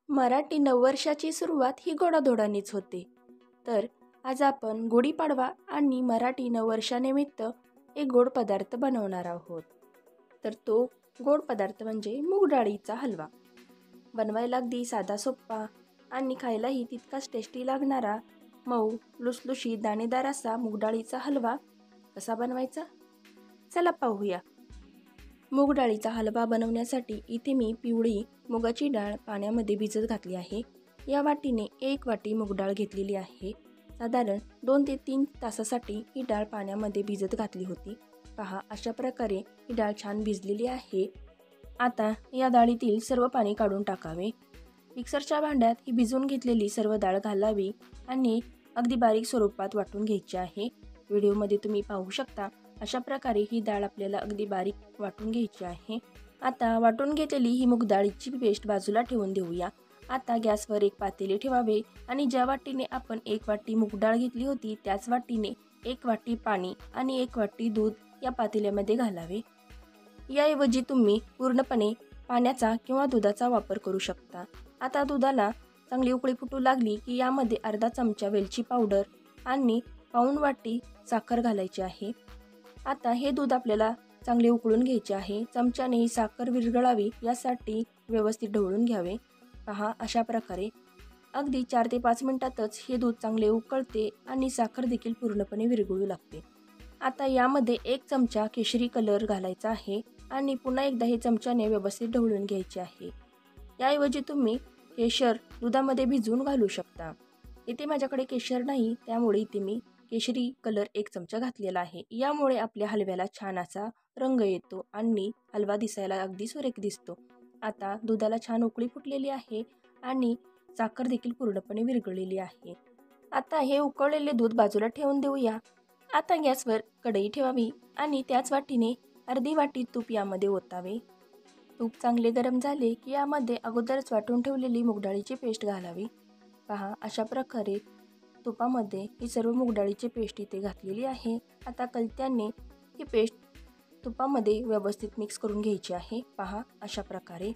मराठी नववर्षाची सुरुवात ही गोडाधोडानेच होते. तर आज आपण गुढीपाडवा आणि मराठी नववर्षानिमित्त एक गोड पदार्थ बनवणार आहोत. तर तो गोड पदार्थ म्हणजे मूग डाळीचा हलवा. बनवायला अगदी साधा सोपा आणि खायलाही तितकाच टेस्टी लागणारा मऊ लुसलुशीत दाणेदार असा मूग डाळीचा हलवा कसा बनवायचा? चला पाहूया. मूग डाळीचा हलवा बनवण्यासाठी इथे मी पिवळी मुगाची डाळ पाण्यामध्ये भिजत घातली आहे. या वाटीने 1 वाटी मूग डाळ घेतलेली आहे. साधारण 2 ते 3 तासासाठी ही डाळ पाण्यामध्ये भिजत घातली होती. पहा, अशा प्रकारे ही डाळ छान भिजलेली आहे. आता या डाळीतील सर्व पाणी काढून टाकावे. मिक्सरच्या भांड्यात ही भिजवून घेतलेली सर्व डाळ घालावी आणि अगदी बारीक स्वरूपात वाटून घ्यायची आहे. व्हिडिओमध्ये तुम्ही पाहू शकता अशा प्रकारे ही डाळ आपल्याला अगदी बारीक वाटून घ्यायची आहे. आता वाटून घेतलेली ही मूग डाळीची पेस्ट बाजूला ठेवून देऊया. आता गॅसवर एक पातेले ठेवावे आणि ज्या वाटीने आपण 1 वाटी मूग डाळ घेतली होती त्याच वाटीने 1 वाटी पाणी आणि 1 वाटी दूध या पातेल्यामध्ये घालावे. याऐवजी तुम्ही पूर्णपणे पाण्याचा किंवा दुधाचा वापर करू शकता. आता दुधाला चांगली उकळी फुटू लागली की यामध्ये अर्धा चमचा वेलची पावडर आणि पाऊण वाटी साखर घालायची आहे. आता हे दूध आपल्याला चांगले उकळून घ्यायचे आहे. चमच्याने ही साखर विरघळावी यासाठी व्यवस्थित ढवळून घ्यावे. पहा, अशा प्रकारे अगदी 4 ते 5 मिनिटातच हे दूध चांगले उकळते आणि साखर देखील पूर्णपणे विरघळू लागते. आता यामध्ये 1 चमचा केशरी कलर घालायचा आहे आणि पुन्हा एकदा हे चमच्याने व्यवस्थित ढवळून घ्यायचे आहे. याऐवजी तुम्ही केशर दुधामध्ये भिजवून घालू शकता. इथे माझ्याकडे केशर नाही, त्यामुळे इथे मी केशरी कलर 1 चमचा घातलेला आहे. यामुळे आपल्या हलव्याला छान असा रंग येतो आणि हलवा दिसायला अगदी सुरेख दिसतो. आता दुधाला छान उकळी फुटलेली आहे आणि साखर देखील पूर्णपणे विरघळलेली आहे. आता हे उकळलेले दूध बाजूला ठेवून देऊया. आता गॅसवर कढई ठेवावी आणि त्याच वाटीने अर्धी वाटी तूप यामध्ये ओतावे. तूप चांगले गरम झाले की यामध्ये अगोदरच वाटून ठेवलेली मूग डाळीची पेस्ट घालावी. पहा, अशा प्रकारे तुपामध्ये ही सर्व मूग डाळीची पेस्ट इथे घातलेली आहे. आता कलत्याने ही पेस्ट तुपामध्ये व्यवस्थित मिक्स करून घ्यायची आहे. पहा, अशा प्रकारे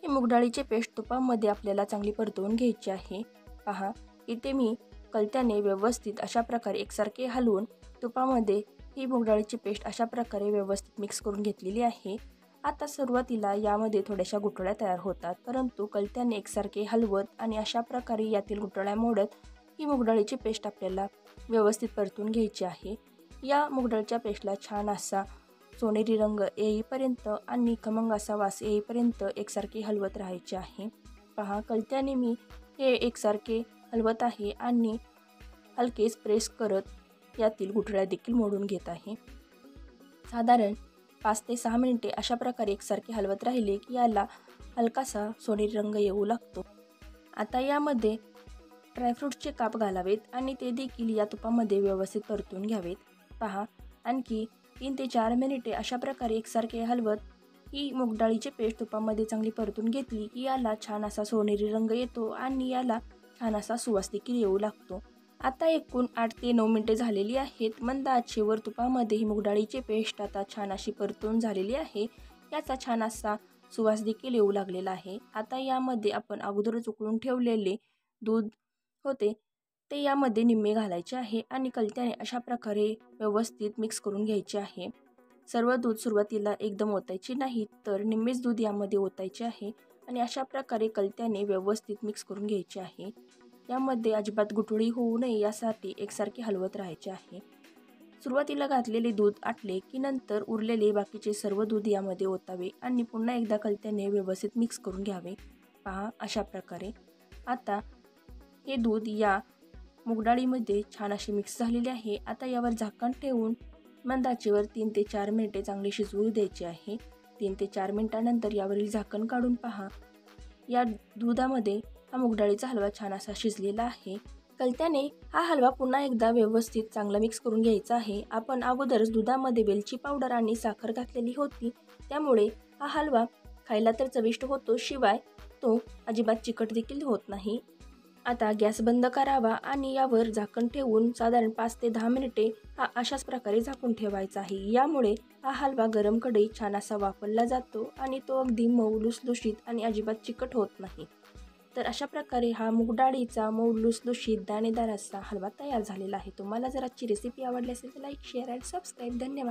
ही मूग डाळीची पेस्ट तुपामध्ये आपल्याला चांगली परतवून घ्यायची आहे. पहा, इथे मी कलत्याने व्यवस्थित अशा प्रकारे एकसारखे हलवून तुपामध्ये ही मूग डाळीची पेस्ट अशा प्रकारे व्यवस्थित मिक्स करून घेतलेली आहे. आता सुरुवातीला यामध्ये थोड्याशा गुठळ्या तयार होतात, परंतु कलत्याने एकसारखे हलवत आणि अशा प्रकारे यातील गुठळ्या मोडत ही मूग डाळीची पेस्ट आपल्याला व्यवस्थित परतून घ्यायची आहे. या मूग डाळीच्या पेस्टला छान असा सोनेरी रंग येईपर्यंत आणि खमंग असा वास येईपर्यंत एकसारखे हलवत राहायचे आहे. पहा, कलत्याने मी हे एकसारखे हलवत आहे आणि हलकेच प्रेस करत यातील गुठळ्या देखील मोडून घेत आहे. साधारण 5 ते 6 मिनिटे अशा प्रकारे एकसारखे हलवत राहिले की याला हलकासा सोनेरी रंग येऊ लागतो. आता यामध्ये ड्रायफ्रूट्सचे काप घालावेत आणि ते देखील या तुपामध्ये व्यवस्थित परतून घ्यावेत. पहा, आणखी 3 ते 4 मिनिटे अशा प्रकारे एकसारखे हलवत ही मूग डाळीची पेस्ट तुपामध्ये चांगली परतून घेतली की याला छान असा सोनेरी रंग येतो आणि याला छान असा सुवास देखील येऊ लागतो. आता एकूण 8 ते 9 मिनिटे झालेली आहेत. मंद आचेवर तुपामध्ये ही मूग डाळीची पेस्ट आता छान अशी परतून झालेली आहे. याचा छान असा सुवास देखील येऊ लागलेला आहे. आता यामध्ये आपण अगोदरच उकळून ठेवलेले दूध होते ते यामध्ये निम्मे घालायचे आहे आणि कलत्याने अशा प्रकारे व्यवस्थित मिक्स करून घ्यायचे आहे. सर्व दूध सुरुवातीला एकदम ओतायचे नाही, तर निम्मेच दूध यामध्ये ओतायचे आहे आणि अशा प्रकारे कलत्याने व्यवस्थित मिक्स करून घ्यायचे आहे. यामध्ये अजिबात गुठळी होऊ नये यासाठी एकसारखे हलवत राहायचे आहे. सुरुवातीला घातलेले दूध आटले की नंतर उरलेले बाकीचे सर्व दूध यामध्ये ओतावे आणि पुन्हा एकदा कलत्याने व्यवस्थित मिक्स करून घ्यावे. पहा, अशा प्रकारे आता हे दूध या मूग डाळीमध्ये छान असे मिक्स झालेले आहे. आता यावर झाकण ठेवून मंद आचेवर 3 ते 4 मिनिटे चांगले शिजवू द्यायचे आहे. 3 ते 4 मिनिटानंतर यावरील झाकण काढून पहा, या दुधामध्ये हा मूग डाळीचा हलवा छान असा शिजलेला आहे. कलत्याने हा हलवा पुन्हा एकदा व्यवस्थित चांगला मिक्स करून घ्यायचा आहे. आपण अगोदरच दुधामध्ये वेलची पावडर आणि साखर घातलेली होती, त्यामुळे हा हलवा खायला तर चविष्ट होतो, शिवाय तो अजिबात चिकट देखील होत नाही. आता गॅस बंद करावा आणि यावर झाकण ठेवून साधारण 5 ते 10 मिनिटे अशाच प्रकारे झाकून ठेवायचा आहे. यामुळे हा हलवा गरम कढईत छान असा वाफरला जातो आणि तो अगदी मऊ लुसलुशीत आणि अजिबात चिकट होत नाही. तर अशा प्रकारे हा मूग डाळीचा मऊ लुसलुशीत दाणेदार असा हलवा तयार झालेला आहे. तुम्हाला जर आजची रेसिपी आवडली असेल तर लाईक, शेअर आणि सबस्क्राईब. धन्यवाद.